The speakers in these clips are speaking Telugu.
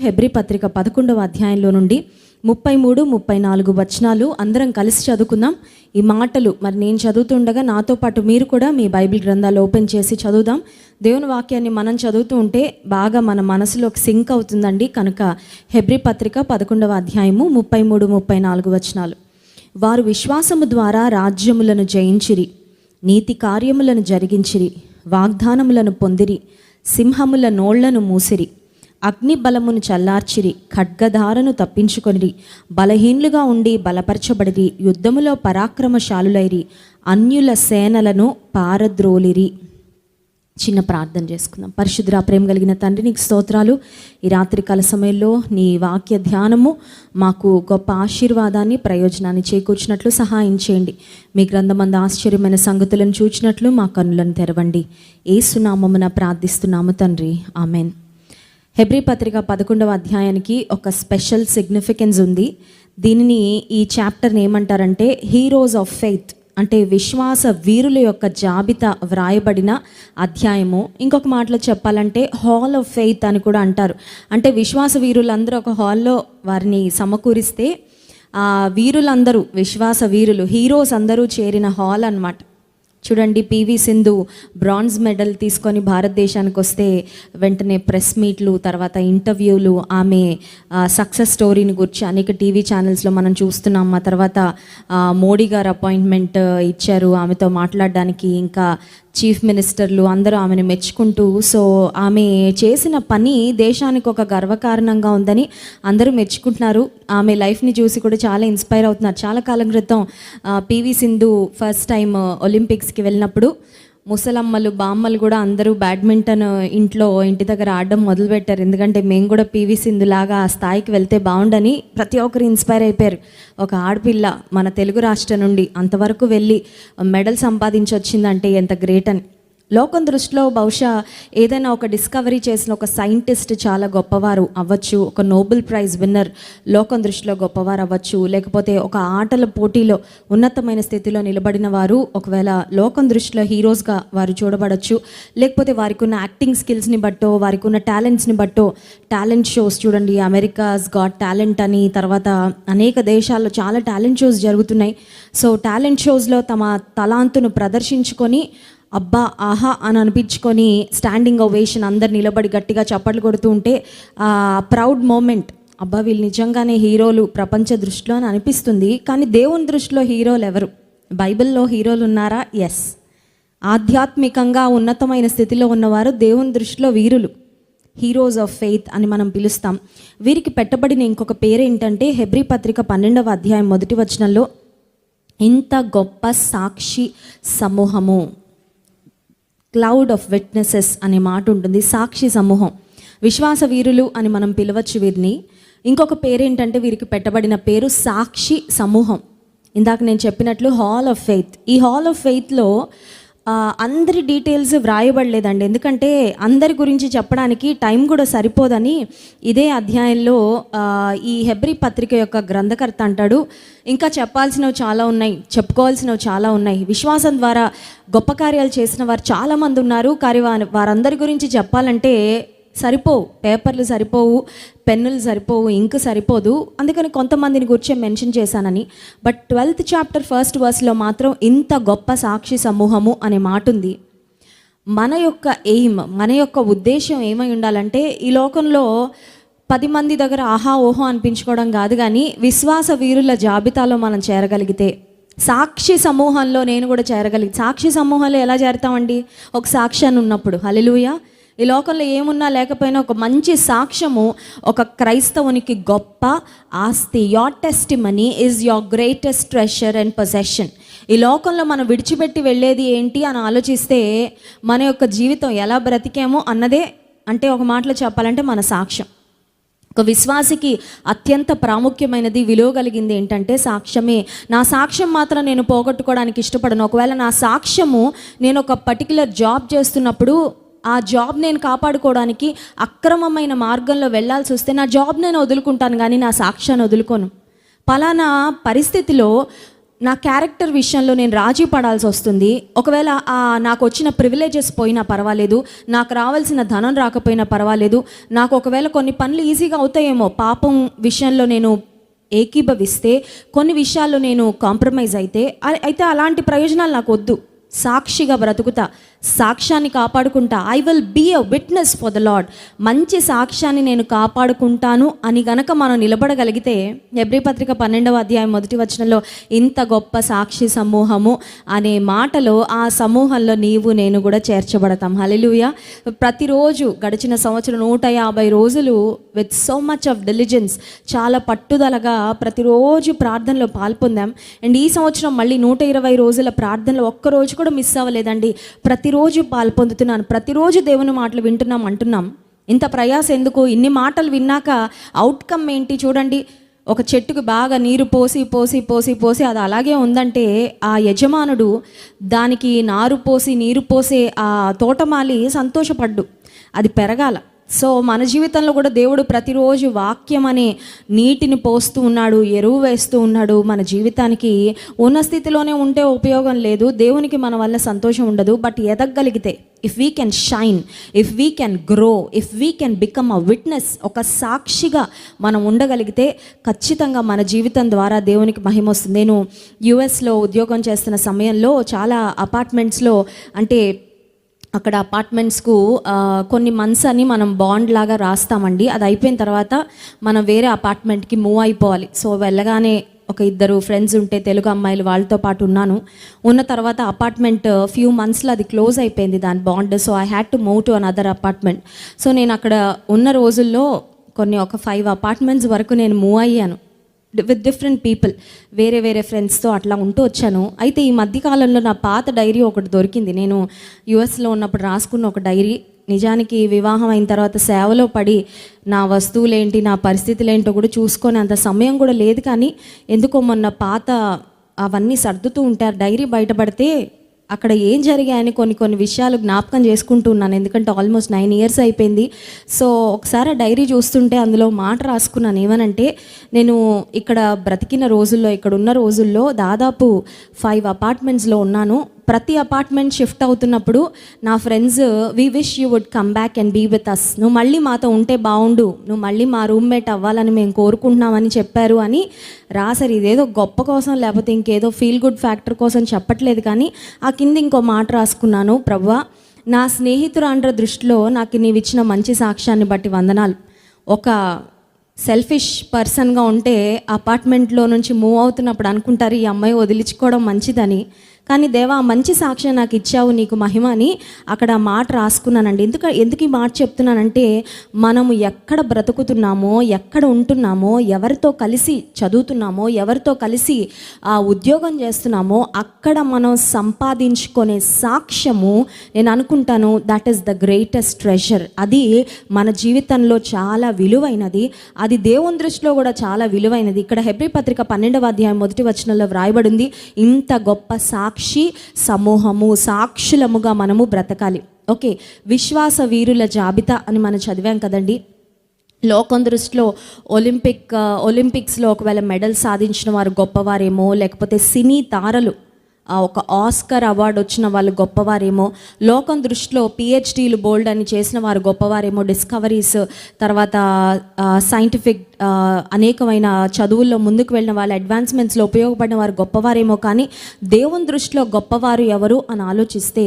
హెబ్రీ పత్రిక 11వ అధ్యాయంలో నుండి 33, 34 వచనాలు అందరం కలిసి చదువుకుందాం. ఈ మాటలు మరి నేను చదువుతుండగా నాతో పాటు మీరు కూడా మీ బైబిల్ గ్రంథాలు ఓపెన్ చేసి చదువుదాం. దేవుని వాక్యాన్ని మనం చదువుతూ ఉంటే బాగా మన మనసులోకి సింక్ అవుతుందండి. కనుక హెబ్రీ పత్రిక 11వ అధ్యాయము 33, 34 వచనాలు. వారు విశ్వాసము ద్వారా రాజ్యములను జయించిరి, నీతి కార్యములను జరిగించిరి, వాగ్దానములను పొందిరి, సింహముల నోళ్లను మూసిరి, అగ్ని బలమును చల్లార్చిరి, ఖడ్గధారను తప్పించుకొనిరి, బలహీనులుగా ఉండి బలపరచబడిరి, యుద్ధములో పరాక్రమశాలులైరి, అన్యుల సేనలను పారద్రోలిరి. చిన్న ప్రార్థన చేసుకుందాం. పరిశుద్ధ ప్రేమ కలిగిన తండ్రి, నీకు స్తోత్రాలు. ఈ రాత్రి కాల సమయంలో నీ వాక్య ధ్యానము మాకు గొప్ప ఆశీర్వాదాన్ని, ప్రయోజనాన్ని చేకూర్చినట్లు సహాయం చేయండి. మీ గ్రంథమందు ఆశ్చర్యమైన సంగతులను చూచినట్లు మా కన్నులను తెరవండి. యేసు నామమున ప్రార్థిస్తున్నాము తండ్రి, ఆమెన్. హెబ్రీ పత్రిక 11వ అధ్యాయానికి ఒక స్పెషల్ సిగ్నిఫికెన్స్ ఉంది. దీనిని, ఈ చాప్టర్ని ఏమంటారంటే హీరోస్ ఆఫ్ ఫెయిత్, అంటే విశ్వాస వీరుల యొక్క జాబితా వ్రాయబడిన అధ్యాయము. ఇంకొక మాటలో చెప్పాలంటే హాల్ ఆఫ్ ఫెయిత్ అని కూడా అంటారు. అంటే విశ్వాస వీరులందరూ ఒక హాల్లో వారిని సమకూరిస్తే ఆ వీరులందరూ, విశ్వాస వీరులు, హీరోస్ అందరూ చేరిన హాల్ అన్నమాట. చూడండి, పివి సింధు బ్రాంజ్ మెడల్ తీసుకొని భారతదేశానికి వస్తే వెంటనే ప్రెస్ మీట్లు, తర్వాత ఇంటర్వ్యూలు, ఆమె సక్సెస్ స్టోరీని గురించి అనేక టీవీ ఛానల్స్లో మనం చూస్తున్నాం. ఆ తర్వాత మోడీ గారు అపాయింట్మెంట్ ఇచ్చారు ఆమెతో మాట్లాడడానికి. ఇంకా చీఫ్ మినిస్టర్లు అందరూ ఆమెను మెచ్చుకుంటూ, సో ఆమె చేసిన పని దేశానికి ఒక గర్వకారణంగా ఉందని అందరూ మెచ్చుకుంటున్నారు. ఆమె లైఫ్ని చూసి కూడా చాలా ఇన్స్పైర్ అవుతున్నారు. చాలా కాలం క్రితం పివి సింధు ఫస్ట్ టైం ఒలింపిక్స్కి వెళ్ళినప్పుడు ముసలమ్మలు, బామ్మలు కూడా అందరూ బ్యాడ్మింటన్ ఇంటి దగ్గర ఆడడం మొదలుపెట్టారు. ఎందుకంటే మేము కూడా పివి సింధు లాగా ఆ స్థాయికి వెళ్తే బాగుండని ప్రతి ఒక్కరు ఇన్స్పైర్ అయిపోయారు. ఒక ఆడపిల్ల మన తెలుగు రాష్ట్రం నుండి అంతవరకు వెళ్ళి మెడల్ సంపాదించి వచ్చిందంటే ఎంత గ్రేట్ అని. లోకం దృష్టిలో బహుశా ఏదైనా ఒక డిస్కవరీ చేసిన ఒక సైంటిస్ట్ చాలా గొప్పవారు అవ్వచ్చు, ఒక నోబెల్ ప్రైజ్ విన్నర్ లోకం దృష్టిలో గొప్పవారు అవ్వచ్చు, లేకపోతే ఒక ఆటల పోటీలో ఉన్నతమైన స్థితిలో నిలబడిన వారు ఒకవేళ లోకం దృష్టిలో హీరోస్గా వారు చూడబడచ్చు. లేకపోతే వారికి ఉన్న యాక్టింగ్ స్కిల్స్ని బట్టో, వారికి ఉన్న టాలెంట్స్ని బట్టో, టాలెంట్ షోస్ చూడండి, అమెరికాస్ గాట్ టాలెంట్ అని, తర్వాత అనేక దేశాల్లో చాలా టాలెంట్ షోస్ జరుగుతున్నాయి. సో టాలెంట్ షోస్లో తమ తలాంతును ప్రదర్శించుకొని అబ్బా ఆహా అని అనిపించుకొని స్టాండింగ్ ఓవేషన్, అందరు నిలబడి గట్టిగా చప్పట్లు కొడుతూ ఉంటే ప్రౌడ్ మూమెంట్, అబ్బా వీళ్ళు నిజంగానే హీరోలు ప్రపంచ దృష్టిలో అని అనిపిస్తుంది. కానీ దేవుని దృష్టిలో హీరోలు ఎవరు? బైబిల్లో హీరోలు ఉన్నారా? ఎస్. ఆధ్యాత్మికంగా ఉన్నతమైన స్థితిలో ఉన్నవారు దేవుని దృష్టిలో వీరులు, హీరోస్ ఆఫ్ ఫెయిత్ అని మనం పిలుస్తాం. వీరికి పెట్టబడిన ఇంకొక పేరు ఏంటంటే హెబ్రీ పత్రిక 12వ అధ్యాయం 1వ వచనంలో ఇంత గొప్ప సాక్షి సమూహము, క్లౌడ్ ఆఫ్ విట్నెసెస్ అనే మాట ఉంటుంది. సాక్షి సమూహం, విశ్వాస వీరులు అని మనం పిలవచ్చు వీరిని. ఇంకొక పేరేంటంటే వీరికి పెట్టబడిన పేరు సాక్షి సమూహం. ఇందాక నేను చెప్పినట్లు హాల్ ఆఫ్ ఫెయిత్. ఈ హాల్ ఆఫ్ ఫెయిత్లో అందరి డీటెయిల్స్ వ్రాయబడలేదండి, ఎందుకంటే అందరి గురించి చెప్పడానికి టైం కూడా సరిపోదని ఇదే అధ్యాయంలో ఈ హెబ్రీ పత్రిక యొక్క గ్రంథకర్త అంటాడు, ఇంకా చెప్పాల్సినవి చాలా ఉన్నాయి, చెప్పుకోవాల్సినవి చాలా ఉన్నాయి. విశ్వాసం ద్వారా గొప్ప కార్యాలు చేసిన వారు చాలామంది ఉన్నారు. కానీ వారందరి గురించి చెప్పాలంటే సరిపోవు, పేపర్లు సరిపోవు, పెన్నులు సరిపోవు, ఇంక్ సరిపోదు. అందుకని కొంతమందిని గురించి మెన్షన్ చేశానని. బట్ 12th చాప్టర్ 1st వర్స్లో మాత్రం ఇంత గొప్ప సాక్షి సమూహము అనే మాట ఉంది. మన యొక్క ఎయిమ్, మన యొక్క ఉద్దేశం ఏమై ఉండాలంటే ఈ లోకంలో 10 మంది దగ్గర ఆహా ఓహో అనిపించుకోవడం కాదు, కానీ విశ్వాస వీరుల జాబితాలో మనం చేరగలిగితే, సాక్షి సమూహంలో నేను కూడా సాక్షి సమూహంలో ఎలా చేరతామండి? ఒక సాక్ష్యాన్ని ఉన్నప్పుడు. హల్లెలూయా. ఈ లోకంలో ఏమున్నా లేకపోయినా ఒక మంచి సాక్ష్యము ఒక క్రైస్తవునికి గొప్ప ఆస్తి. Your testimony is your greatest treasure and possession. ఈ లోకంలో మనం విడిచిపెట్టి వెళ్ళేది ఏంటి అని ఆలోచిస్తే మన యొక్క జీవితం ఎలా బ్రతికామో అన్నదే, అంటే ఒక మాటలో చెప్పాలంటే మన సాక్ష్యం. ఒక విశ్వాసికి అత్యంత ప్రాముఖ్యమైనది, విలువ కలిగింది ఏంటంటే సాక్ష్యమే. నా సాక్ష్యం మాత్రం నేను పోగొట్టుకోవడానికి ఇష్టపడను. ఒకవేళ నా సాక్ష్యము, నేను ఒక పర్టికులర్ జాబ్ చేస్తున్నప్పుడు ఆ జాబ్ నేను కాపాడుకోవడానికి అక్రమమైన మార్గంలో వెళ్ళాల్సి వస్తే నా జాబ్ నేను వదులుకుంటాను, కానీ నా సాక్ష్యాన్ని వదులుకోను. పలానా పరిస్థితిలో నా క్యారెక్టర్ విషయంలో నేను రాజీ పడాల్సి వస్తుంది. ఒకవేళ నాకు వచ్చిన ప్రివిలేజెస్ పోయినా పర్వాలేదు, నాకు రావాల్సిన ధనం రాకపోయినా పర్వాలేదు, నాకు ఒకవేళ కొన్ని పనులు ఈజీగా అవుతాయేమో, పాపం విషయంలో నేను ఏకీభవిస్తే, కొన్ని విషయాల్లో నేను కాంప్రమైజ్ అయితే అలాంటి ప్రయోజనాలు నాకు వద్దు. సాక్షిగా బ్రతుకుతా, సాక్ష్యాన్ని కాపాడుకుంటా. I will be a witness for the lord. మంచి సాక్ష్యాన్ని నేను కాపాడుకుంటాను అని గనక మనం నిలబడగలిగితే, హెబ్రీ పత్రిక 12వ అధ్యాయం 1వ వచనంలో ఇంత గొప్ప సాక్షి సమూహము అనే మాటలో ఆ సమూహంలో నీవు నేను కూడా చేర్చబడతాం. హల్లెలూయా. ప్రతిరోజు గడిచిన సంవత్సరం 150 రోజులు with so much of diligence, చాలా పట్టుదలగా ప్రతిరోజు ప్రార్థనలో పాల్పొందాం. అండ్ ఈ సంవత్సరం మళ్ళీ 120 రోజుల ప్రార్థనలో ఒక్కరోజు కూడా మిస్ అవ్వలేదండి. ప్రతిరోజు పాల్పొందుతున్నాను, ప్రతిరోజు దేవుని మాటలు వింటున్నాం అంటున్నాం. ఇంత ప్రయాస ఎందుకు? ఇన్ని మాటలు విన్నాక అవుట్కమ్ ఏంటి చూడండి. ఒక చెట్టుకు బాగా నీరు పోసి పోసి పోసి పోసి అది అలాగే ఉందంటే ఆ యజమానుడు దానికి నారు పోసి నీరు పోసే ఆ తోటమాలి సంతోషపడ్డు, అది పెరగాల. సో మన జీవితంలో కూడా దేవుడు ప్రతిరోజు వాక్యం అనే నీటిని పోస్తూ ఉన్నాడు, ఎరువు వేస్తూ ఉన్నాడు. మన జీవితానికి ఉన్న స్థితిలోనే ఉంటే ఉపయోగం లేదు, దేవునికి మన వల్ల సంతోషం ఉండదు. బట్ ఎదగగలిగితే, if we can shine, if we can grow, if we can become a witness, ఒక సాక్షిగా మనం ఉండగలిగితే ఖచ్చితంగా మన జీవితం ద్వారా దేవునికి మహిమ వస్తుంది. నేను యుఎస్లో ఉద్యోగం చేస్తున్న సమయంలో చాలా అపార్ట్మెంట్స్లో, అంటే అక్కడ అపార్ట్మెంట్స్కు కొన్ని మంత్స్ అని మనం బాండ్ లాగా రాస్తామండి. అది అయిపోయిన తర్వాత మనం వేరే అపార్ట్మెంట్కి మూవ్ అయిపోవాలి. సో వెళ్ళగానే ఒక 2 ఫ్రెండ్స్ ఉంటే తెలుగు అమ్మాయిలు, వాళ్ళతో పాటు ఉన్న తర్వాత అపార్ట్మెంట్ ఫ్యూ మంత్స్లో అది క్లోజ్ అయిపోయింది దాని bond. So I had to move to another apartment. So నేను అక్కడ ఉన్న రోజుల్లో ఒక 5 అపార్ట్మెంట్స్ వరకు నేను మూవ్ అయ్యాను విత్ డిఫరెంట్ పీపుల్, వేరే వేరే ఫ్రెండ్స్తో అట్లా ఉంటూ వచ్చాను. అయితే ఈ మధ్యకాలంలో నా పాత డైరీ ఒకటి దొరికింది. నేను యుఎస్లో ఉన్నప్పుడు రాసుకున్న ఒక డైరీ. నిజానికి వివాహం అయిన తర్వాత సేవలో పడి నా వస్తువులేంటి, నా పరిస్థితులు ఏంటో కూడా చూసుకొని అంత సమయం కూడా లేదు. కానీ ఎందుకో మొన్న పాత అవన్నీ సర్దుతూ ఉంటారు, డైరీ బయటపడితే అక్కడ ఏం జరిగాయని కొన్ని విషయాలు జ్ఞాపకం చేసుకుంటూ ఉన్నాను. ఎందుకంటే ఆల్మోస్ట్ 9 years అయిపోయింది. సో ఒకసారి డైరీ చూస్తుంటే అందులో మాట రాసుకున్నాను. ఏమనంటే, నేను ఇక్కడ బ్రతికిన రోజుల్లో, ఇక్కడ ఉన్న రోజుల్లో దాదాపు 5 అపార్ట్మెంట్స్లో ఉన్నాను. ప్రతి అపార్ట్మెంట్ షిఫ్ట్ అవుతున్నప్పుడు నా friends, we wish you would come back and be with us, నువ్వు మళ్ళీ మాతో ఉంటే బాగుండు, నువ్వు మళ్ళీ మా రూమ్మేట్ అవ్వాలని మేము కోరుకుంటున్నామని చెప్పారు అని రాశారు. ఇదేదో గొప్ప కోసం లేకపోతే ఇంకేదో ఫీల్ గుడ్ ఫ్యాక్టర్ కోసం చెప్పట్లేదు. కానీ ఆ కింద ఇంకో మాట రాసుకున్నాను, ప్రభువా, నా స్నేహితురాండ్ర దృష్టిలో నాకు నీవు ఇచ్చిన మంచి సాక్ష్యాన్ని బట్టి వందనాలు. ఒక సెల్ఫిష్ పర్సన్గా ఉంటే అపార్ట్మెంట్లో నుంచి మూవ్ అవుతున్నప్పుడు అనుకుంటారు ఈ అమ్మాయి వదిలించుకోవడం మంచిదని. కానీ దేవా, మంచి సాక్ష్యం నాకు ఇచ్చావు, నీకు మహిమ అని అక్కడ మాట రాసుకున్నానండి. ఎందుకు ఈ మాట చెప్తున్నానంటే, మనము ఎక్కడ బ్రతుకుతున్నామో, ఎక్కడ ఉంటున్నామో, ఎవరితో కలిసి చదువుతున్నామో, ఎవరితో కలిసి ఉద్యోగం చేస్తున్నామో అక్కడ మనం సంపాదించుకునే సాక్ష్యము, నేను అనుకుంటాను that is the greatest treasure. అది మన జీవితంలో చాలా విలువైనది, అది దేవుని దృష్టిలో కూడా చాలా విలువైనది. ఇక్కడ హెబ్రీ పత్రిక 12వ అధ్యాయం 1వ వచనంలో వ్రాయబడింది, ఇంత గొప్ప సాక్షి సమూహము, సాక్షులముగా మనము బ్రతకాలి. ఓకే, విశ్వాస వీరుల జాబితా అని మనం చదివాం కదండి. లోకం దృష్టిలో ఒలింపిక్స్లో ఒకవేళ మెడల్ సాధించిన వారు గొప్పవారేమో, లేకపోతే సినీ తారలు ఒక ఆస్కర్ అవార్డు వచ్చిన వాళ్ళు గొప్పవారేమో, లోకం దృష్టిలో పిహెచ్డీలు బోల్డ్ అని చేసిన వారు గొప్పవారేమో, డిస్కవరీస్ తర్వాత సైంటిఫిక్ అనేకమైన చదువుల్లో ముందుకు వెళ్ళిన వాళ్ళు, అడ్వాన్స్మెంట్స్లో ఉపయోగపడిన వారు గొప్పవారేమో. కానీ దేవుని దృష్టిలో గొప్పవారు ఎవరు అని ఆలోచిస్తే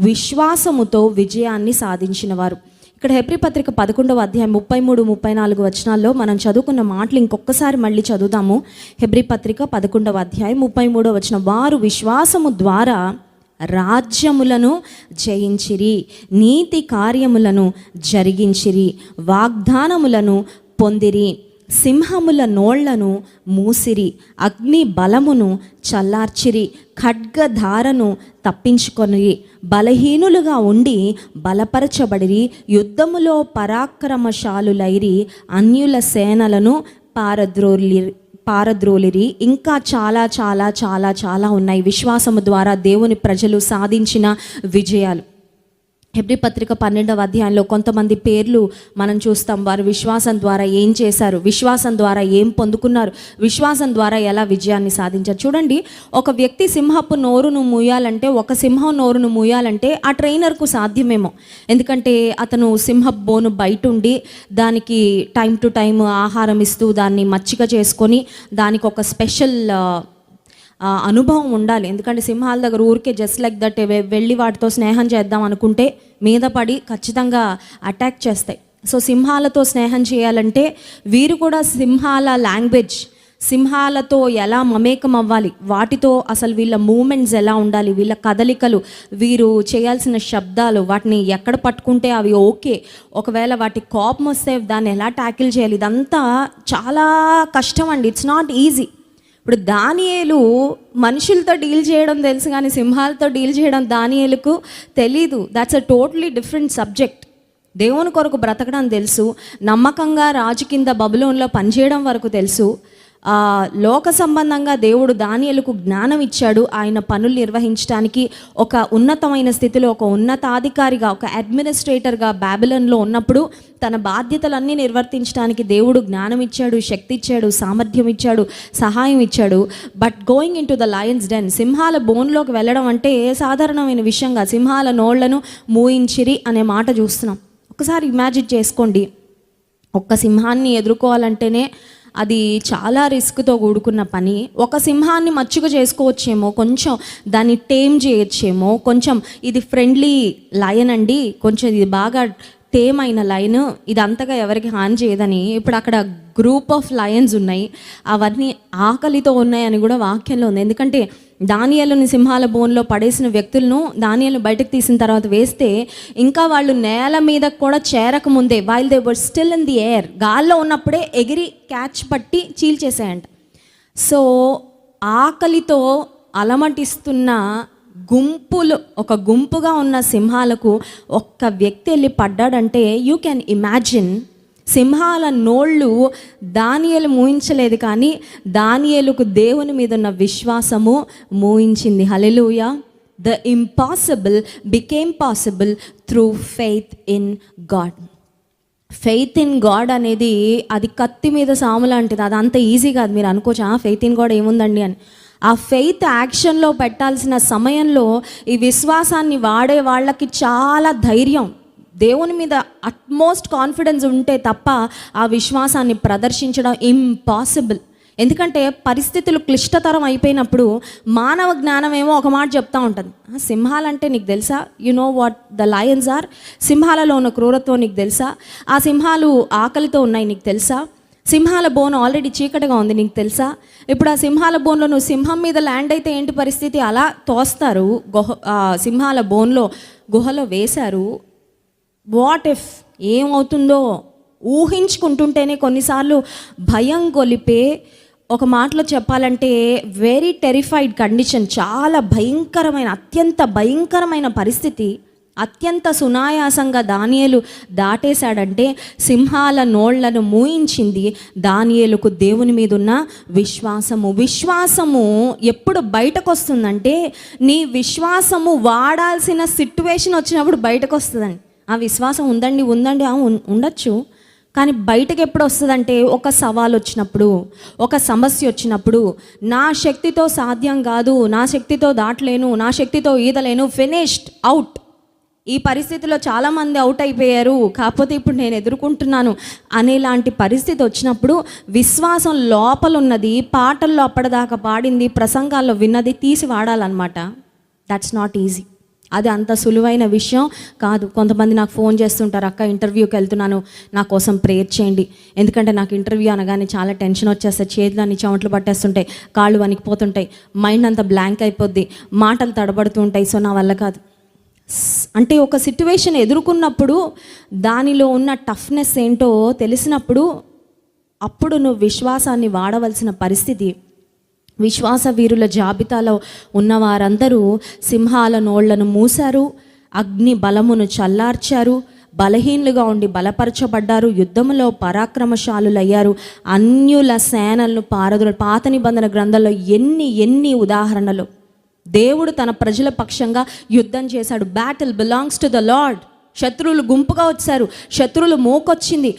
విశ్వాసముతో విజయాన్ని సాధించిన వారు. ఇక్కడ హెబ్రీ పత్రిక 11వ అధ్యాయం 33-34 వచనాల్లో మనం చదువుకున్న మాటలు ఇంకొకసారి మళ్ళీ చదువుదాము. హెబ్రీ పత్రిక 11వ అధ్యాయం 33వ వచనం, వారు విశ్వాసము ద్వారా రాజ్యములను జయించిరి, నీతి కార్యములను జరిగించిరి, వాగ్దానములను పొందిరి, సింహముల నోళ్లను మూసిరి, అగ్ని బలమును చల్లార్చిరి, ఖడ్గధారను తప్పించుకొనిరి, బలహీనులుగా ఉండి బలపరచబడిరి, యుద్ధములో పరాక్రమశాలులైరి, అన్యుల సేనలను పారద్రోలిరి. ఇంకా చాలా చాలా చాలా చాలా ఉన్నాయి విశ్వాసము ద్వారా దేవుని ప్రజలు సాధించిన విజయాలు. హెబ్రీ పత్రిక 12వ అధ్యాయంలో కొంతమంది పేర్లు మనం చూస్తాం. వారు విశ్వాసం ద్వారా ఏం చేశారు, విశ్వాసం ద్వారా ఏం పొందుకున్నారు, విశ్వాసం ద్వారా ఎలా విజయాన్ని సాధించారు. చూడండి, ఒక వ్యక్తి సింహపు నోరును మూయాలంటే, ఒక సింహం నోరును మూయాలంటే ఆ ట్రైనర్కు సాధ్యమేమో. ఎందుకంటే అతను సింహపు బోను బయట ఉండి దానికి టైం టు టైం ఆహారం ఇస్తూ దాన్ని మచ్చిక చేసుకొని దానికి ఒక స్పెషల్ అనుభవం ఉండాలి. ఎందుకంటే సింహాల దగ్గర ఊరికే జస్ట్ లైక్ దట్ వెళ్ళి వాటితో స్నేహం చేద్దాం అనుకుంటే మీద పడి ఖచ్చితంగా అటాక్ చేస్తాయి. సో సింహాలతో స్నేహం చేయాలంటే వీరు కూడా సింహాల లాంగ్వేజ్, సింహాలతో ఎలా మమేకం అవ్వాలి, వాటితో అసలు వీళ్ళ మూమెంట్స్ ఎలా ఉండాలి, వీళ్ళ కదలికలు, వీరు చేయాల్సిన శబ్దాలు, వాటిని ఎక్కడ పట్టుకుంటే అవి ఓకే, ఒకవేళ వాటి కోపం వస్తే దాన్ని ఎలా ట్యాకిల్ చేయాలి, ఇదంతా చాలా కష్టం అండి. It's not easy. ఇప్పుడు దానియేలు మనుషులతో డీల్ చేయడం తెలుసు కానీ సింహాలతో డీల్ చేయడం దానియేలుకు తెలీదు. That's a totally different subject. దేవుని కొరకు బ్రతకడం తెలుసు, నమ్మకంగా రాజు కింద బబులోన్లో పనిచేయడం వరకు తెలుసు. లోక సంబంధంగా దేవుడు దానియేలుకు జ్ఞానం ఇచ్చాడు. ఆయన పనులు నిర్వహించడానికి ఒక ఉన్నతమైన స్థితిలో, ఒక ఉన్నతాధికారిగా, ఒక అడ్మినిస్ట్రేటర్గా బాబిలోన్లో ఉన్నప్పుడు తన బాధ్యతలన్నీ నిర్వర్తించడానికి దేవుడు జ్ఞానం ఇచ్చాడు, శక్తి ఇచ్చాడు, సామర్థ్యం ఇచ్చాడు, సహాయం ఇచ్చాడు. But going into the lion's den, సింహాల బోన్లోకి వెళ్ళడం అంటే సాధారణమైన విషయంగా, సింహాల నోళ్లను మూయించిరి అనే మాట చూస్తున్నాం. ఒకసారి ఇమాజిన్ చేసుకోండి, ఒక్క సింహాన్ని ఎదుర్కోవాలంటేనే అది చాలా రిస్క్తో కూడుకున్న పని. ఒక సింహాన్ని మచ్చుక చేసుకోవచ్చేమో, కొంచెం దాన్ని టేమ్ చేయొచ్చేమో, కొంచెం ఇది ఫ్రెండ్లీ లయన్ అండి, కొంచెం ఇది బాగా టేమ్ అయిన లయన్, ఇది అంతగా ఎవరికి హాని చేయదని. ఇప్పుడు అక్కడ గ్రూప్ ఆఫ్ లయన్స్ ఉన్నాయి, అవన్నీ ఆకలితో ఉన్నాయని కూడా వాక్యంలో ఉంది. ఎందుకంటే దానియేలుని సింహాల బోన్లో పడేసిన వ్యక్తులను దానియేలు బయటకు తీసిన తర్వాత వేస్తే ఇంకా వాళ్ళు నేల మీద కూడా చేరకముందే, while they were still in the air, గాల్లో ఉన్నప్పుడే ఎగిరి క్యాచ్ పట్టి చీల్చేసాయంట. సో ఆకలితో అలమటిస్తున్న గుంపులు, ఒక గుంపుగా ఉన్న సింహాలకు ఒక్క వ్యక్తి వెళ్ళి పడ్డాడంటే యూ కెన్ ఇమాజిన్. సింహాల నోళ్ళు దానియేలు మూయించలేదు కానీ దానియేలుకు దేవుని మీద ఉన్న విశ్వాసము మూయించింది. Hallelujah. The impossible became possible through faith in God. Faith in God అనేది అది కత్తి మీద సాము లాంటిది, అది అంత ఈజీ కాదు. మీరు అనుకోవచ్చు ఫెయిత్ ఇన్ గాడ్ ఏముందండి అని. ఆ ఫెయిత్ యాక్షన్లో పెట్టాల్సిన సమయంలో ఈ విశ్వాసాన్ని వాడే వాళ్ళకి చాలా ధైర్యం, దేవుని మీద అట్మోస్ట్ కాన్ఫిడెన్స్ ఉంటే తప్ప ఆ విశ్వాసాన్ని ప్రదర్శించడం ఇంపాసిబుల్. ఎందుకంటే పరిస్థితులు క్లిష్టతరం అయిపోయినప్పుడు మానవ జ్ఞానం ఏమో ఒక మాట చెప్తూ ఉంటుంది, సింహాలంటే నీకు తెలుసా, you know what the lions are, సింహాలలో ఉన్న క్రూరత్వం నీకు తెలుసా, ఆ సింహాలు ఆకలితో ఉన్నాయి నీకు తెలుసా, సింహాల బోన్ ఆల్రెడీ చీకటిగా ఉంది నీకు తెలుసా. ఇప్పుడు ఆ సింహాల బోన్లో నువ్వు సింహం మీద ల్యాండ్ అయితే ఏంటి పరిస్థితి, అలా తోస్తారు, సింహాల బోన్లో గుహలో వేశారు. వాట్ ఇఫ్, ఏమవుతుందో ఊహించుకుంటుంటేనే కొన్నిసార్లు భయం గొలిపే, ఒక మాటలో చెప్పాలంటే వెరీ టెరిఫైడ్ కండిషన్, చాలా భయంకరమైన, అత్యంత భయంకరమైన పరిస్థితి. అత్యంత సునాయాసంగా దానియేలు దాటేశాడంటే సింహాల నోళ్లను మూయించింది దానియేలుకు దేవుని మీద ఉన్న విశ్వాసము. విశ్వాసము ఎప్పుడు బయటకు వస్తుందంటే నీ విశ్వాసము వాడాల్సిన సిట్యువేషన్ వచ్చినప్పుడు బయటకు వస్తుందండి. ఆ విశ్వాసం ఉందండి ఉండొచ్చు, కానీ బయటకు ఎప్పుడు వస్తుందంటే ఒక సవాల్ వచ్చినప్పుడు, ఒక సమస్య వచ్చినప్పుడు, నా శక్తితో సాధ్యం కాదు, నా శక్తితో దాటలేను, నా శక్తితో ఈదలేను, ఫినిష్డ్, అవుట్. ఈ పరిస్థితిలో చాలామంది అవుట్ అయిపోయారు, కాకపోతే ఇప్పుడు నేను ఎదుర్కొంటున్నాను అనేలాంటి పరిస్థితి వచ్చినప్పుడు విశ్వాసం లోపల ఉన్నది, పాటల్లో అప్పటిదాకా పాడింది, ప్రసంగాల్లో విన్నది తీసి వాడాలన్నమాట. That's not easy. అది అంత సులువైన విషయం కాదు. కొంతమంది నాకు ఫోన్ చేస్తుంటారు, అక్క ఇంటర్వ్యూకి వెళ్తున్నాను, నా కోసం ప్రేయర్ చేయండి. ఎందుకంటే నాకు ఇంటర్వ్యూ అనగానే చాలా టెన్షన్ వచ్చేస్తాయి, చేతులు అన్ని చెమటలు పట్టేస్తుంటాయి, కాళ్ళు వణికిపోతుంటాయి, మైండ్ అంతా బ్లాంక్ అయిపోద్ది, మాటలు తడబడుతూ ఉంటాయి. సో నా వల్ల కాదు అంటే ఒక సిట్యువేషన్ ఎదుర్కొన్నప్పుడు దానిలో ఉన్న టఫ్నెస్ ఏంటో తెలిసినప్పుడు అప్పుడు నువ్వు విశ్వాసాన్ని వాడవలసిన పరిస్థితి. విశ్వాస వీరుల జాబితాలో ఉన్న వారందరూ సింహాల నోళ్లను మూశారు, అగ్ని బలమును చల్లార్చారు, బలహీనులుగా ఉండి బలపరచబడ్డారు, యుద్ధములో పరాక్రమశాలులయ్యారు, అన్యుల సేనలను పారదులు. పాత నిబంధన గ్రంథంలో ఎన్ని ఉదాహరణలు. దేవుడు తన ప్రజల పక్షంగా యుద్ధం చేశాడు. Battle belongs to the lord. శత్రువులు గుంపుగా వచ్చారు, శత్రువులు మోకొచ్చింది.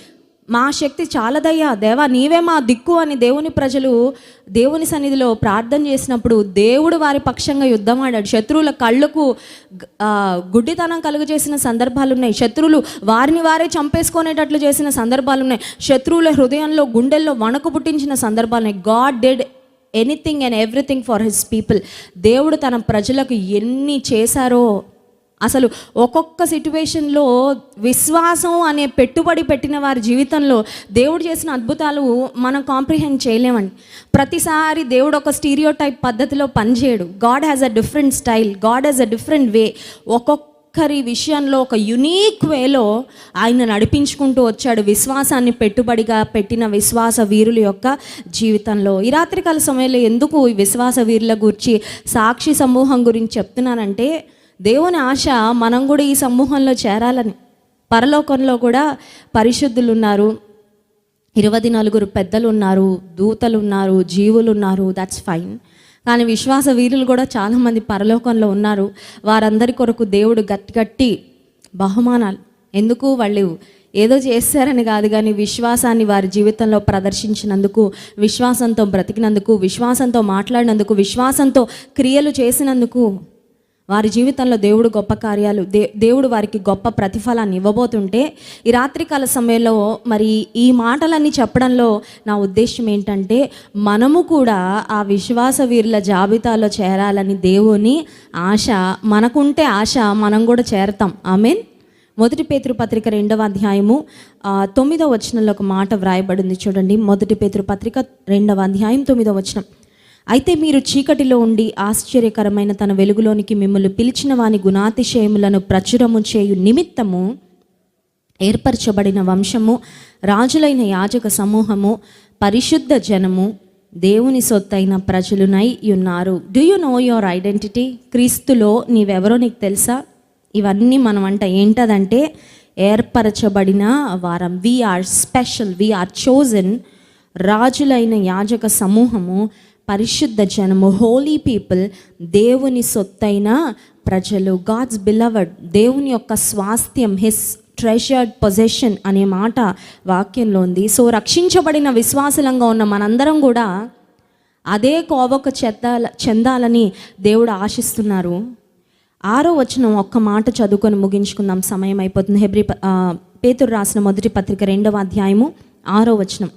మా శక్తి చాలదయ్యా దేవా, నీవే మా దిక్కు అని దేవుని ప్రజలు దేవుని సన్నిధిలో ప్రార్థన చేసినప్పుడు దేవుడు వారి పక్షంగా యుద్ధం ఆడాడు. శత్రువుల కళ్ళకు గుడ్డితనం కలుగజేసిన సందర్భాలు ఉన్నాయి. శత్రువులు వారిని వారే చంపేసుకునేటట్లు చేసిన సందర్భాలు ఉన్నాయి. శత్రువుల హృదయంలో గుండెల్లో వణుకు పుట్టించిన సందర్భాలు ఉన్నాయి. God dead anything and everything for his people. దేవుడు తన ప్రజలకు ఎన్ని చేశారో, అసలు ఒక్కొక్క సిట్యువేషన్లో విశ్వాసం అనే పెట్టుబడి పెట్టిన వారి జీవితంలో దేవుడు చేసిన అద్భుతాలు మనం కాంప్రిహెండ్ చేయలేమండి. ప్రతిసారి దేవుడు ఒక స్టీరియోటైప్ పద్ధతిలో పనిచేయడు. God has a different style, God has a different way. ఒక్కొక్కరి విషయంలో ఒక యునీక్ వేలో ఆయన నడిపించుకుంటూ వచ్చాడు విశ్వాసాన్ని పెట్టుబడిగా పెట్టిన విశ్వాస వీరుల యొక్క జీవితంలో. ఈ రాత్రికాల సమయంలో ఎందుకు ఈ విశ్వాస వీరుల గురించి, సాక్షి సమూహం గురించి చెప్తున్నానంటే, దేవుని ఆశ మనం కూడా ఈ సమూహంలో చేరాలని. పరలోకంలో కూడా పరిశుద్ధులు ఉన్నారు, 24 పెద్దలు ఉన్నారు, దూతలు ఉన్నారు, జీవులు ఉన్నారు, దట్స్ ఫైన్. కానీ విశ్వాస వీరులు కూడా చాలామంది పరలోకంలో ఉన్నారు. వారందరి కొరకు దేవుడు గట్టి బహుమానాలు, ఎందుకు వాళ్ళు ఏదో చేస్తారని కాదు, కానీ విశ్వాసాన్ని వారి జీవితంలో ప్రదర్శించినందుకు, విశ్వాసంతో బ్రతికినందుకు, విశ్వాసంతో మాట్లాడినందుకు, విశ్వాసంతో క్రియలు చేసినందుకు వారి జీవితంలో దేవుడు గొప్ప కార్యాలు, దేవుడు వారికి గొప్ప ప్రతిఫలాన్ని ఇవ్వబోతుంటే, ఈ రాత్రికాల సమయంలో మరి ఈ మాటలన్నీ చెప్పడంలో నా ఉద్దేశం ఏంటంటే, మనము కూడా ఆ విశ్వాస వీరుల జాబితాలో చేరాలని దేవుని ఆశ మనకుంటే, ఆశ మనం కూడా చేరతాం. ఆమేన్. 1 పేతురు పత్రిక 2వ అధ్యాయము 9వ వచనంలో ఒక మాట వ్రాయబడింది చూడండి. 1 పేతురు పత్రిక 2వ అధ్యాయం 9వ వచనం. అయితే మీరు చీకటిలో ఉండి ఆశ్చర్యకరమైన తన వెలుగులోనికి మిమ్మల్ని పిలిచిన వాని గుణాతిశయములను ప్రచురము చేయు నిమిత్తము ఏర్పరచబడిన వంశము, రాజులైన యాజక సమూహము, పరిశుద్ధ జనము, దేవుని సొత్తైన ప్రజలునై ఉన్నారు. Do you know your identity? క్రీస్తులో నీవెవరో నీకు తెలుసా? ఇవన్నీ మనం ఏంటదంటే ఏర్పరచబడిన వారం. We are special, we are chosen. రాజులైన యాజక సమూహము, పరిశుద్ధ జనము, హోలీ పీపుల్, దేవుని సొత్తైన ప్రజలు, గాడ్స్ బిలవర్డ్, దేవుని యొక్క స్వాస్థ్యం, హిస్ ట్రెజర్డ్ పొజెషన్ అనే మాట వాక్యంలో ఉంది. సో రక్షించబడిన విశ్వాసులంగా ఉన్న మనందరం కూడా అదే కోవకు చెందాలని దేవుడు ఆశిస్తున్నారు. 6వ వచనం ఒక్క మాట చదువుకొని ముగించుకుందాం, సమయం అయిపోతుంది. పేతురు రాసిన 1 పత్రిక 2వ అధ్యాయము 6వ వచనం.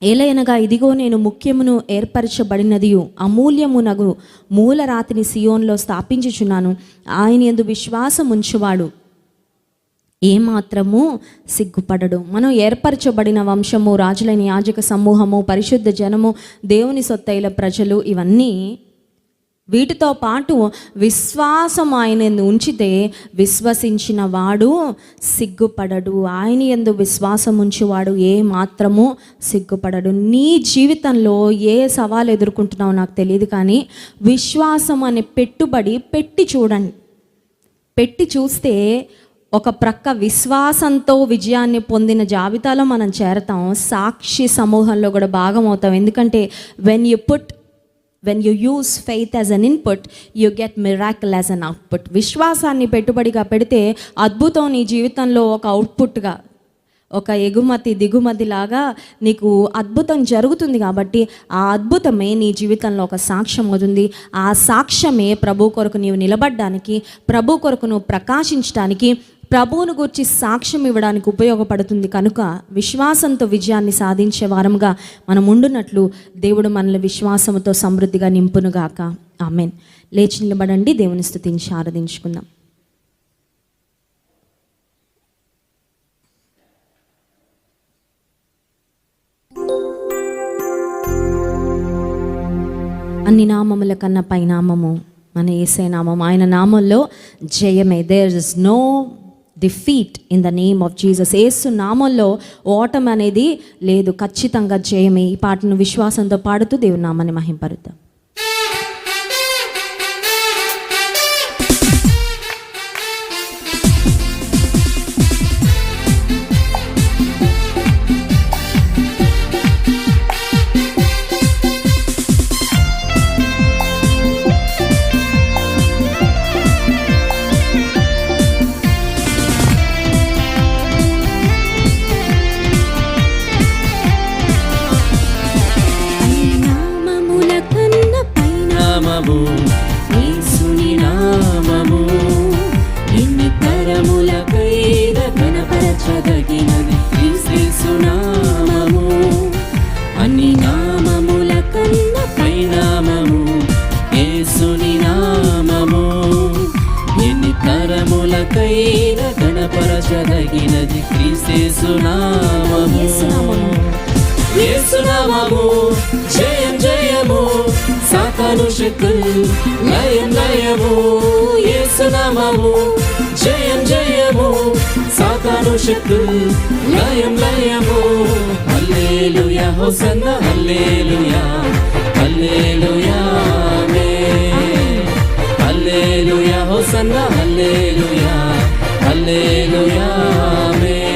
ఏలయనగా ఇదిగో నేను ముఖ్యమును ఏర్పరచబడినదియు అమూల్యమునగు మూలరాతిని సియోన్లో స్థాపించుచున్నాను. ఆయన యందు విశ్వాసం ఉంచువాడు ఏమాత్రము సిగ్గుపడడు. మనం ఏర్పరచబడిన వంశము, రాజులైన యాజక సమూహము, పరిశుద్ధ జనము, దేవుని సొత్తైల ప్రజలు, ఇవన్నీ వీటితో పాటు విశ్వాసం ఆయన ఉంచితే విశ్వసించిన వాడు సిగ్గుపడడు. ఆయన యందు విశ్వాసం ఉంచేవాడు ఏ మాత్రము సిగ్గుపడడు. నీ జీవితంలో ఏ సవాలు ఎదుర్కొంటున్నావో నాకు తెలియదు, కానీ విశ్వాసం అనే పెట్టుబడి పెట్టి చూడండి. పెట్టి చూస్తే ఒక ప్రక్క విశ్వాసంతో విజయాన్ని పొందిన జాబితాలో మనం చేరతాం, సాక్షి సమూహంలో కూడా భాగం అవుతాం. ఎందుకంటే when you use faith as an input, you get miracle as an output. విశ్వాసాన్ని పెట్టుబడిగా పెడితే అద్భుతం నీ జీవితంలో ఒక అవుట్పుట్గా, ఒక ఎగుమతి దిగుమతి లాగా నీకు అద్భుతం జరుగుతుంది. కాబట్టి ఆ అద్భుతమే నీ జీవితంలో ఒక సాక్ష్యం అవుతుంది. ఆ సాక్ష్యమే ప్రభు కొరకు నీవు నిలబడడానికి, ప్రభు కొరకు నువ్వు ప్రకాశించడానికి, ప్రభువును గురించి సాక్ష్యం ఇవ్వడానికి ఉపయోగపడుతుంది. కనుక విశ్వాసంతో విజయాన్ని సాధించే వారంగా మనం ఉండునట్లు దేవుడు మనల్ని విశ్వాసంతో సమృద్ధిగా నింపునుగాక. ఆమేన్. లేచి నిలబడండి, దేవుని స్తుతించి ఆరాధించుకుందాం. అన్ని నామముల కన్నా పై నామము మన యేసయ్య నామం. ఆయన నామంలో జయమే. There is no defeat in the name of Jesus. యేసు నామంలో ఓటమి అనేది లేదు, ఖచ్చితంగా జయమే. ఈ పాటను విశ్వాసంతో పాడుతూ దేవుని నామాన్ని మహింపరుద్దాం. యేసునామము, యేసునామము జయం జయము, సాతాను శక్తులు లయం లయము. యేసునామము జయం జయము, సాతాను శక్తులు లయం లయము. హల్లెలూయా హోసన్నా హల్లెలూయా, హల్లెలూయా ఆమేన్. హల్లెలూయా హోసన్నా హల్లెలూయా, హల్లెలూయా ఆమేన్.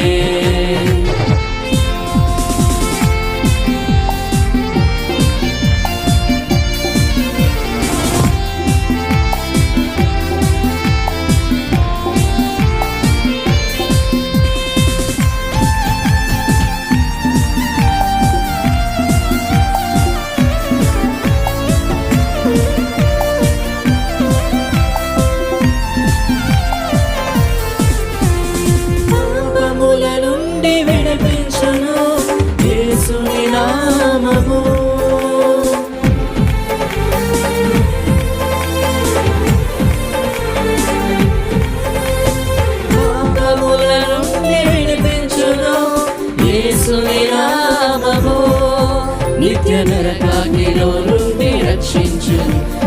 నిత్య నరకాగ్నిలో నుండి రక్షించు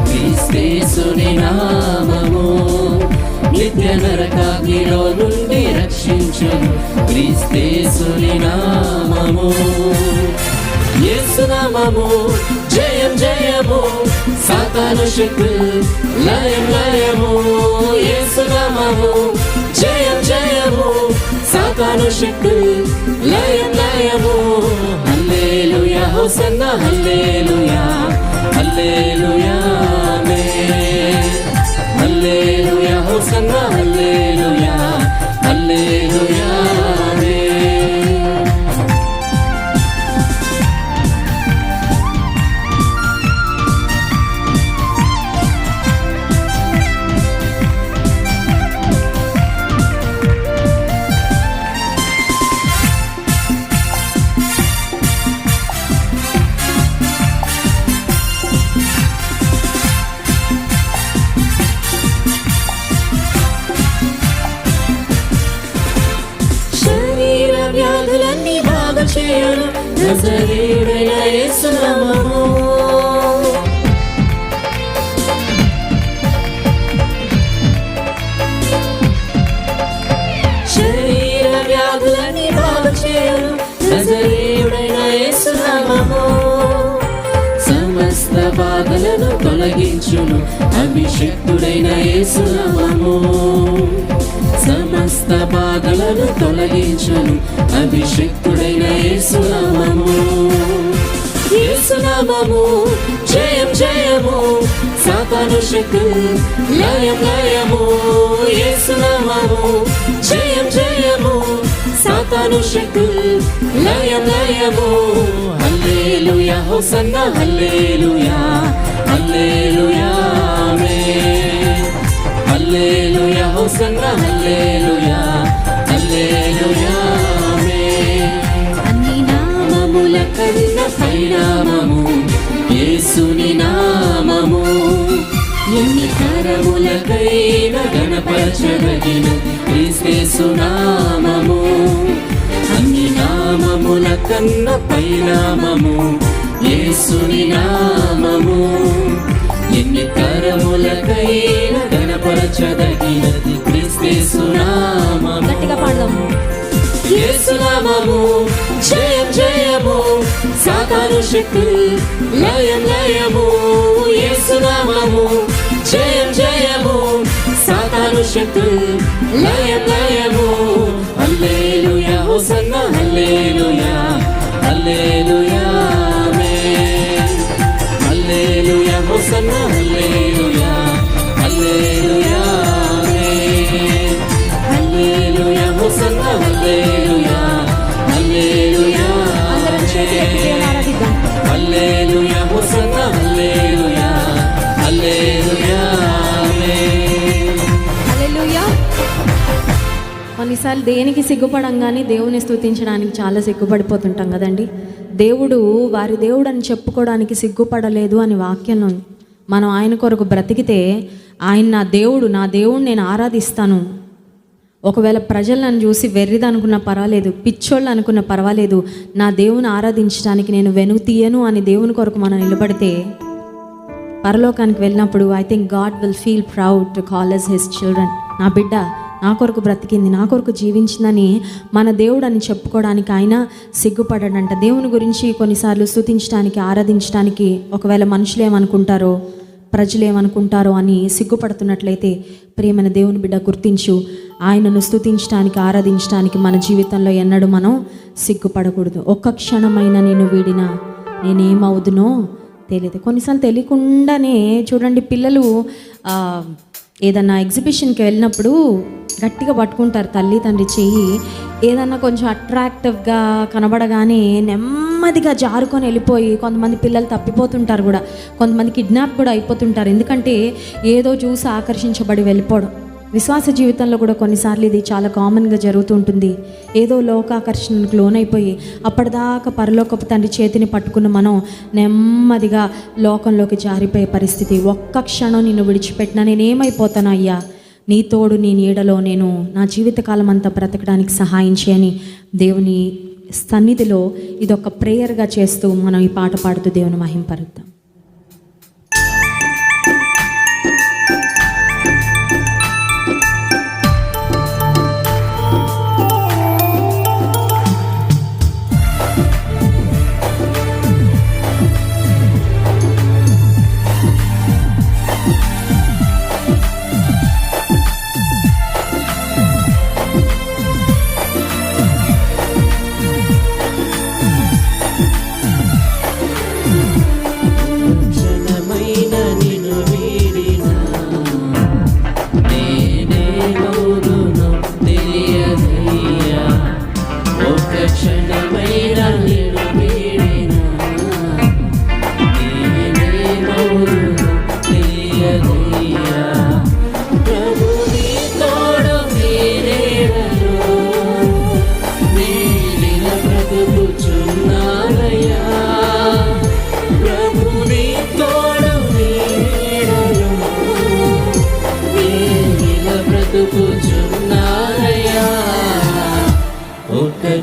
క్రీస్తేసుని నామము, నిత్య నరకాగ్నిలో నుండి రక్షించు క్రీస్తేసుని నామము. యేసునామము జయం జయము, సాతాను శక్తులు లయం లయము. యేసునామము జయం జయము, సాతాను శక్తులు లయం లయము. హల్లెలూయా హోసన్నా హల్లెలూయా, హల్లెలూయా ఆమేన్. హల్లెలూయా హోసన్నా హల్లెలూయా, హల్లెలూయా ఆమేన్. వ్యాధులన్నీ బాగు చేయను నజరేయుడైన యేసునామము, శరీర వ్యాధులన్నీ బాగు చేయను నజరేయుడైన యేసునామము. సమస్త బాధలను తొలగించును అభిషిక్తుడైన యేసునామము, సమస్త బాధలను తొలగించును అభిషిక్తుడైన యేసునామము. యేసునామము జయం జయము, సాతాను శక్తులు లయం లయము. యేసునామము జయం జయము, సాతాను శక్తులు లయం లయము. హల్లెలూయా హోసన్నా హల్లెలూయా, హల్లెలూయా ఆమేన్. హల్లెలూయా హోసన్నా హల్లెలూయా, హల్లెలూయా ఆమేన్. అన్ని నామముల కన్నా పైనామము యేసుని నామము, ఎన్ని తరములకైనా గణపరచదగిన క్రీస్తేసు నామము. అన్ని నామముల కన్నా పైనామము యేసుని నామము, ఎన్ని తరములకైనా గణపరచదగినది క్రీస్తేసు నామము. గట్టిగా పాడదాము. యేసునామము జయం జయము, సాతాను శక్తులు లయం లయము. యేసునామము జయం జయము, సాతాను శక్తులు లయం లయము. హల్లెలూయా హోసన్నా హల్లెలూయా, హల్లెలూయా ఆమేన్. హల్లెలూయా హోసన్నా హల్లెలూయా, హల్లెలూయా ఆమేన్. హల్లెలూయా హోసన్నా హల్లెలూయా, హల్లెలూయా ఆమేన్. హల్లెలూయా హోసన్నా హల్లెలూయా, హల్లెలూయా ఆమేన్. హల్లెలూయా. కొన్నిసార్లు దేనికి సిగ్గుపడంగానే దేవుని స్తుతించడానికి చాలా సిగ్గుపడిపోతుంటాం కదండి. దేవుడు వారి దేవుడు అని చెప్పుకోవడానికి సిగ్గుపడలేదు అని వాక్యం ఉంది. మనం ఆయన కొరకు బ్రతికితే ఆయన నా దేవుడు నేను ఆరాధిస్తాను, ఒకవేళ ప్రజలు నన్ను చూసి వెర్రిది అనుకున్నా పర్వాలేదు, పిచ్చోళ్ళు అనుకున్నా పర్వాలేదు, నా దేవుని ఆరాధించడానికి నేను వెనుక తీయను అని దేవుని కొరకు మనం నిలబడితే పరలోకానికి వెళ్ళినప్పుడు I think God will feel proud to call us his children. నా బిడ్డ నా కొరకు బ్రతికింది, నా కొరకు జీవించిందని మన దేవుడు అని చెప్పుకోవడానికి ఆయన సిగ్గుపడాడంట. దేవుని గురించి కొన్నిసార్లు స్తుతించడానికి, ఆరాధించడానికి ఒకవేళ మనుషులు ఏమనుకుంటారో, ప్రజలు ఏమనుకుంటారో అని సిగ్గుపడుతున్నట్లయితే ప్రియమైన దేవుని బిడ్డ గుర్తించు, ఆయనను స్తుతించడానికి, ఆరాధించడానికి మన జీవితంలో ఎన్నడూ మనం సిగ్గుపడకూడదు. ఒక్క క్షణమైన నేను వీడినా నేనేమవుదునో తెలియదు. కొన్నిసార్లు తెలియకుండానే చూడండి, పిల్లలు ఏదన్నా ఎగ్జిబిషన్కి వెళ్ళినప్పుడు గట్టిగా పట్టుకుంటారు తల్లి తండ్రి చెయ్యి, ఏదన్నా కొంచెం అట్రాక్టివ్గా కనబడగానే నెమ్మదిగా జారుకొని వెళ్ళిపోయి, కొంతమంది పిల్లలు తప్పిపోతుంటారు కూడా, కొంతమంది కిడ్నాప్ కూడా అయిపోతుంటారు. ఎందుకంటే ఏదో చూసి ఆకర్షించబడి వెళ్ళిపోవడం. విశ్వాస జీవితంలో కూడా కొన్నిసార్లు ఇది చాలా కామన్గా జరుగుతుంటుంది. ఏదో లోకాకర్షణకు లోనైపోయి అప్పటిదాకా పరలోకపు తండ్రి చేతిని పట్టుకున్న మనం నెమ్మదిగా లోకంలోకి జారిపోయే పరిస్థితి. ఒక్క క్షణం నిన్ను విడిచిపెట్టినా నేనేమైపోతాను అయ్యా, నీ తోడు నీ నీడలో నేను నా జీవితకాలం అంతా బ్రతకడానికి సహాయం చేయని దేవుని సన్నిధిలో ఇదొక ప్రేయర్గా చేస్తూ మనం ఈ పాట పాడుతూ దేవుని మహింపరుద్దాం.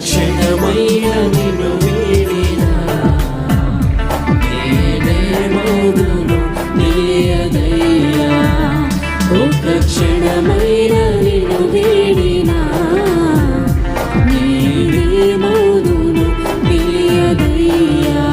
క్షణమైన నిన్ను వీడినా నేనేమవుదునో తెలియదయ్యా. ఒక క్షణమైన నిన్ను వీడినా నేనేమవుదునో తెలియదయ్యా.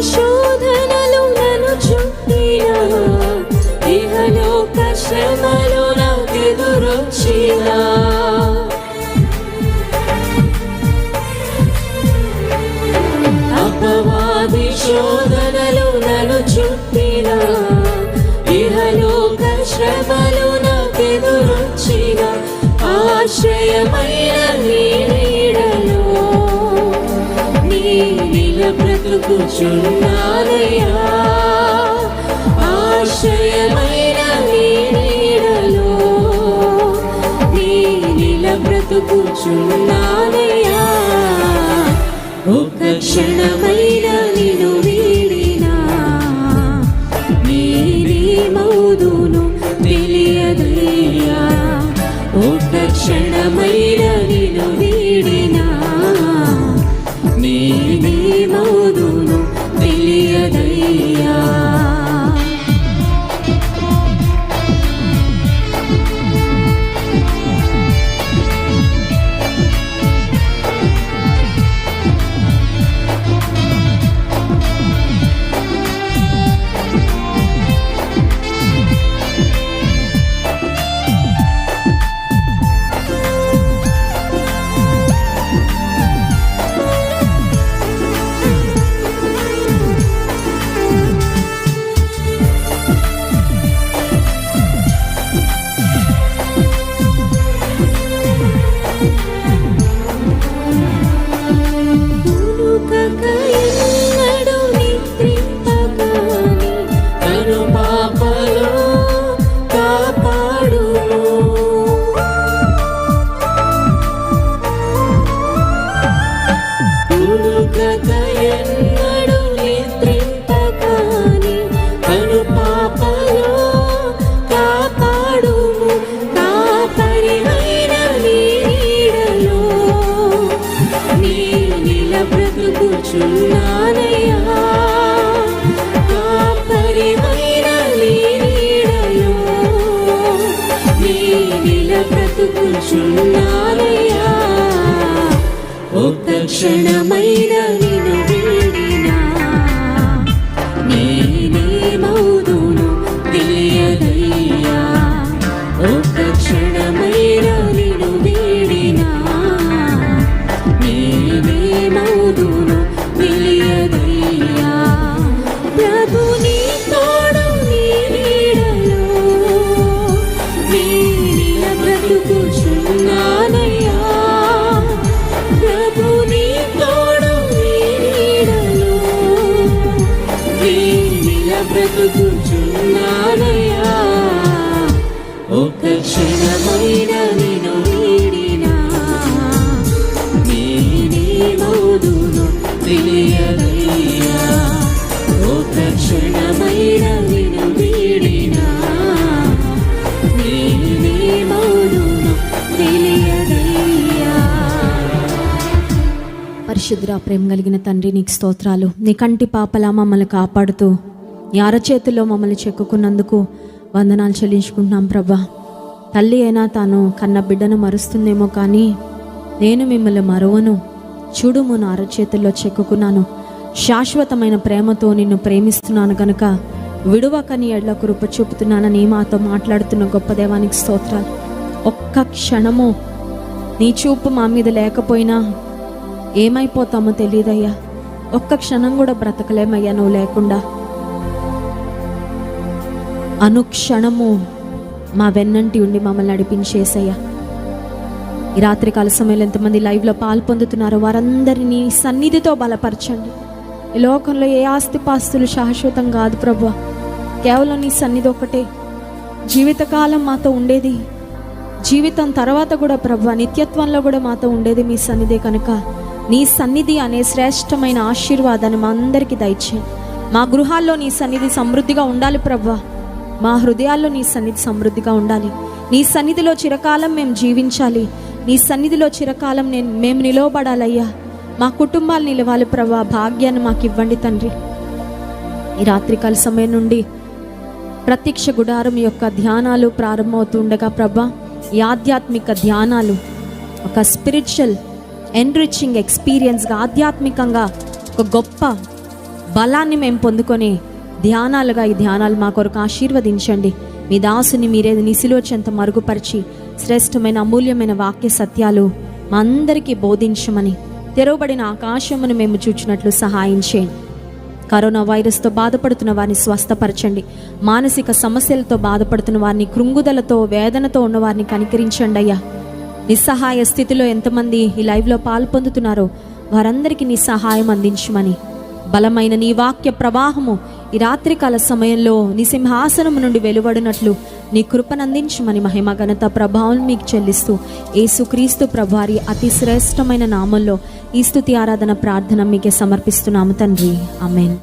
శోధనలు నన్ను చుట్టినా, ఇహలోక శ్రమలు నాకెదురొచ్చినా, అపవాది శోధనలు నన్ను చుట్టినా, ఇహలోక శ్రమలు నాకెదురొచ్చినా, ఆశ్రయమైన నీ నీడలో బ్రతుకుచున్నానయ్యా. ఆశ్రయమైన నీ నీడలో నీల బ్రతుకుచున్నానయ్యా. ఒక క్షణమైన నిన్ను వీడినా నేనేమవుదునో తెలియదయ్యా. ఒక క్షణమైన నిన్ను వీడినా నేనేమవుదునో తెలియదయ్యా. ఇలా బ్రతుకుచున్నానయ్యా. ఒక్క క్షణమైన నిన్ను వీడినా నేనేమవుదును తెలియదయ్యా. ఒక్క క్షణమైన నిన్ను వీడినా నేనేమవుదును తెలియదయ్యా. ప్రభు నీ తోడు నీ నీడలో నేనిలా బ్రతుకుచున్నానయ్యా. ప్రభు నీ తోడు నీ నీడలో నేనిలా బ్రతుకుచున్నానయ్యా. ఒక్క క్షణమైన నిన్ను వీడినా నేనేమవుదును తెలియదయ్యా. ఒక్క క్షణమైన నిన్ను వీడినా నేనేమవుదును తెలియదయ్యా. పరిశుద్ధ ప్రేమ కలిగిన తండ్రి, నీకు స్తోత్రాలు. నీ కంటి పాపలా మమ్మల్ని కాపాడుతూ నీ అరచేతుల్లో మమ్మల్ని చెక్కుకున్నందుకు వందనాలు చెల్లించుకుంటున్నాం ప్రభా. తల్లి అయినా తాను కన్న బిడ్డను మరుస్తుందేమో కానీ నేను మిమ్మల్ని మరువను. చూడుము, నా అరచేతుల్లో చెక్కుకున్నాను. శాశ్వతమైన ప్రేమతో నిన్ను ప్రేమిస్తున్నాను కనుక విడువక నీ ఎడ్ల కృప చూపుతున్నానని మాతో మాట్లాడుతున్న గొప్ప దేవానికి స్తోత్రాలు. ఒక్క క్షణము నీ చూపు మా మీద లేకపోయినా ఏమైపోతామో తెలియదయ్యా. ఒక్క క్షణం కూడా బ్రతకలేమయ్యా నువ్వు లేకుండా. అనుక్షణము మా వెన్నంటి ఉండి మమ్మల్ని నడిపించేసయ్యా. ఈ రాత్రికాల సమయంలో ఎంతమంది లైవ్లో పాల్పొందుతున్నారో వారందరినీ సన్నిధితో బలపరచండి. ఈ లోకంలో ఏ ఆస్తిపాస్తులు శాశ్వతం కాదు ప్రభువా. కేవలం నీ సన్నిధి ఒకటే జీవితకాలం మాతో ఉండేది. జీవితం తర్వాత కూడా ప్రభువా, నిత్యత్వంలో కూడా మాతో ఉండేది మీ సన్నిధే కనుక నీ సన్నిధి అనే శ్రేష్టమైన ఆశీర్వాదాన్ని మా అందరికీ దయచేయండి. మా గృహాల్లో నీ సన్నిధి సమృద్ధిగా ఉండాలి ప్రభువా. మా హృదయాల్లో నీ సన్నిధి సమృద్ధిగా ఉండాలి. నీ సన్నిధిలో చిరకాలం మేము జీవించాలి. నీ సన్నిధిలో చిరకాలం మేము నిలవబడాలయ్యా. మా కుటుంబాలు నిలవాలి ప్రభా. భాగ్యాన్ని మాకు ఇవ్వండి తండ్రి. ఈ రాత్రికాల సమయం నుండి ప్రత్యక్ష గుడారం యొక్క ధ్యానాలు ప్రారంభమవుతుండగా ప్రభా, ఈ ఆధ్యాత్మిక ధ్యానాలు ఒక స్పిరిచువల్ ఎన్రిచింగ్ ఎక్స్పీరియన్స్గా, ఆధ్యాత్మికంగా ఒక గొప్ప బలాన్ని మేము పొందుకొని ధ్యానాలుగా ఈ ధ్యానాలు మా కొరకు ఆశీర్వదించండి. మీ దాసుని మీరే నిసిలో చెంత మరుగుపరిచి శ్రేష్టమైన అమూల్యమైన వాక్య సత్యాలు మా అందరికీ బోధించమని, తెరవబడిన ఆకాశమును మేము చూచినట్లు సహాయం చేయండి. కరోనా వైరస్తో బాధపడుతున్న వారిని స్వస్థపరచండి. మానసిక సమస్యలతో బాధపడుతున్న వారిని, కృంగుదలతో వేదనతో ఉన్న వారిని కనికరించండి అయ్యా. నిస్సహాయ స్థితిలో ఎంతమంది ఈ లైవ్లో పాల్పొందుతున్నారో వారందరికీ నీ సహాయం అందించమని, బలమైన నీ వాక్య ప్రవాహము ఈ రాత్రికాల సమయంలో నీ సింహాసనము నుండి వెలువడినట్లు నీ కృపనందించమని మహిమ ఘనత ప్రభావం మీకు చెల్లిస్తూ యేసుక్రీస్తు ప్రభువారి అతి శ్రేష్టమైన నామంలో ఈ స్తుతి ఆరాధన ప్రార్థన మీకే సమర్పిస్తున్నాము తండ్రి. ఆమేన్.